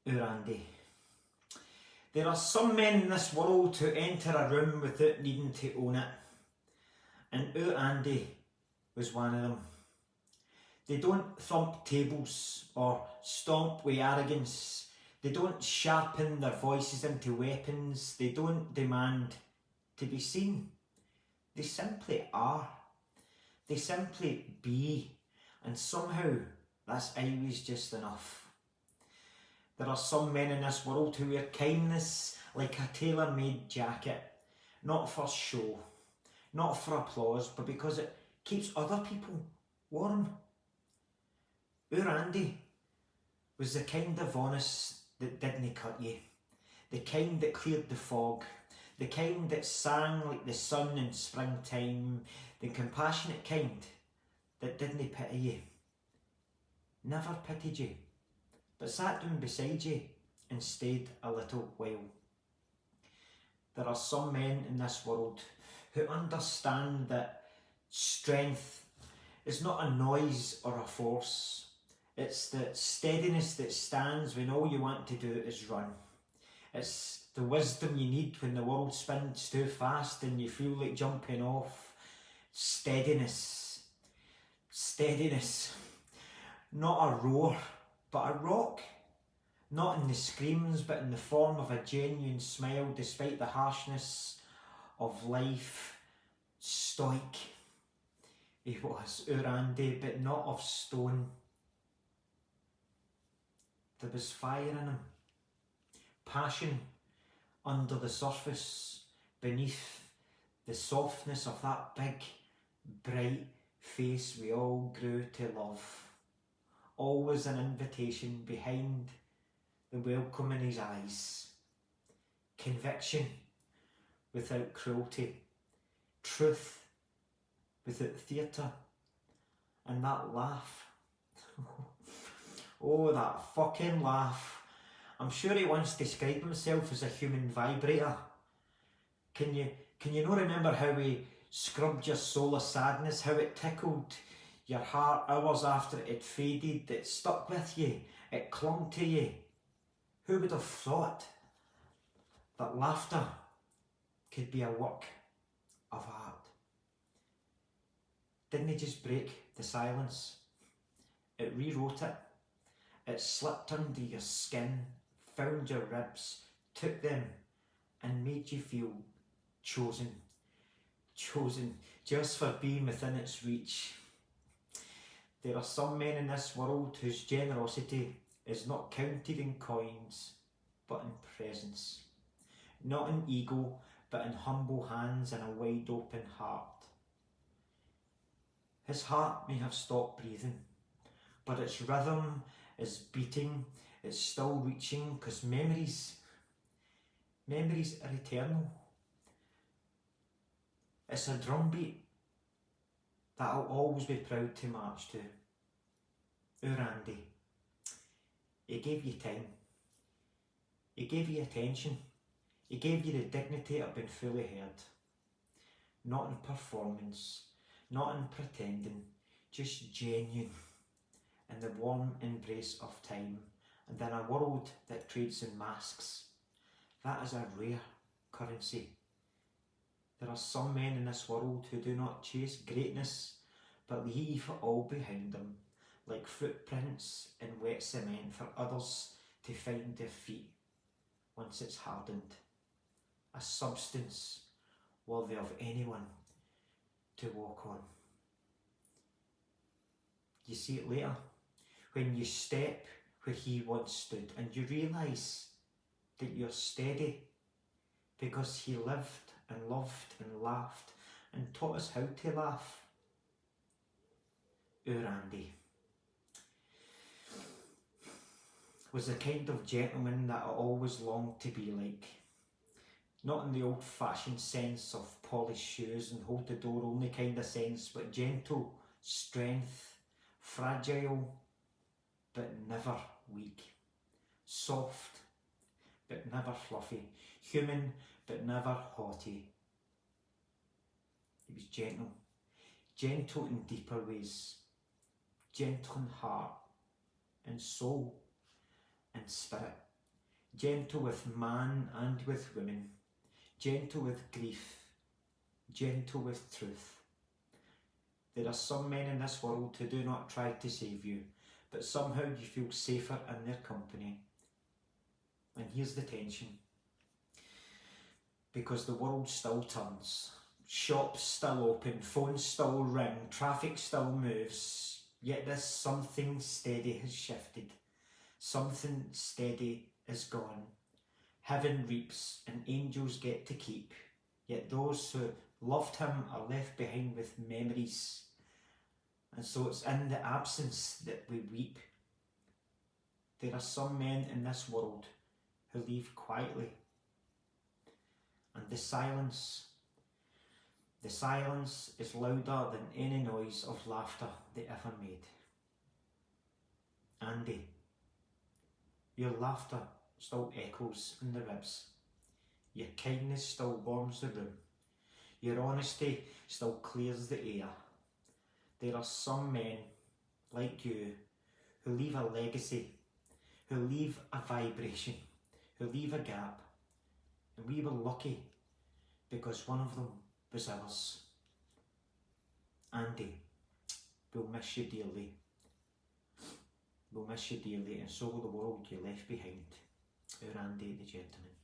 Our Andy. There are some men in this world who enter a room without needing to own it, and our Andy was one of them. They don't thump tables or stomp with arrogance. They don't sharpen their voices into weapons. They don't demand to be seen. They simply are. They simply be, and somehow that's always just enough. There are some men in this world who wear kindness like a tailor-made jacket, not for show, not for applause, but because it keeps other people warm. Our Andy was the kind of honest that didn't cut you, the kind that cleared the fog, the kind that sang like the sun in springtime, the compassionate kind that didn't pity you, never pitied you, but sat down beside you and stayed a little while. There are some men in this world who understand that strength is not a noise or a force. It's the steadiness that stands when all you want to do is run. It's the wisdom you need when the world spins too fast and you feel like jumping off. Steadiness. Steadiness. Not a roar, but a rock. Not in the screams, but in the form of a genuine smile despite the harshness of life. Stoic. He was our Andy, but not of stone. There was fire in him, passion under the surface, beneath the softness of that big, bright face we all grew to love. Always an invitation behind the welcome in his eyes. Conviction without cruelty, truth without theatre, and that laugh. Oh, that fucking laugh. I'm sure he once described himself as a human vibrator. Can you not remember how he scrubbed your soul of sadness, how it tickled your heart hours after it had faded, it stuck with you, it clung to you? Who would have thought that laughter could be a work of art? Didn't he just break the silence? It rewrote it. It slipped under your skin, found your ribs, took them and made you feel chosen. Chosen just for being within its reach. There are some men in this world whose generosity is not counted in coins, but in presence. Not in ego, but in humble hands and a wide open heart. His heart may have stopped breathing, but its rhythm is beating, it's still reaching, because memories are eternal. It's a drumbeat that I'll always be proud to march to. Our Andy. He gave you time. He gave you attention. He gave you the dignity of being fully heard. Not in performance, not in pretending, just genuine. In the warm embrace of time, and in a world that trades in masks. That is a rare currency. There are some men in this world who do not chase greatness, but leave it all behind them, like footprints in wet cement for others to find their feet once it's hardened. A substance worthy of anyone to walk on. You see it later, when you step where he once stood and you realise that you're steady because he lived and loved and laughed and taught us how to laugh. Our Andy was the kind of gentleman that I always longed to be like. Not in the old-fashioned sense of polished shoes and hold the door only kind of sense, but gentle, strength, fragile, but never weak. Soft, but never fluffy. Human, but never haughty. He was gentle. Gentle in deeper ways. Gentle in heart and soul and spirit. gentle with man and with women, gentle with grief, gentle with truth. There are some men in this world who do not try to save you, but somehow you feel safer in their company. And here's the tension. Because the world still turns, shops still open, phones still ring, traffic still moves, yet this something steady has shifted. Something steady is gone. Heaven reaps and angels get to keep, yet those who loved him are left behind with memories. And so it's in the absence that we weep. There are some men in this world who leave quietly. And the silence is louder than any noise of laughter they ever made. Andy, your laughter still echoes in the ribs. Your kindness still warms the room. Your honesty still clears the air. There are some men like you who leave a legacy, who leave a vibration, who leave a gap. And we were lucky because one of them was ours. Andy, we'll miss you dearly. We'll miss you dearly, and so will the world you left behind. Our Andy the gentleman.